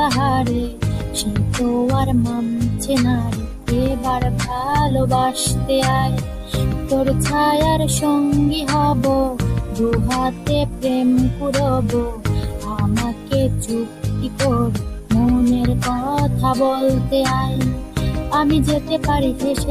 তাহারে, সে তো আর মানছে না রে। এবার ভালোবাসতে আয়, তোর ছায়ার সঙ্গী হব, দু হাতে প্রেম কুড়ব। আমাকে চুক্তি করে মনের কথা বলতে আয়, আমি যেতে পারি ভেসে।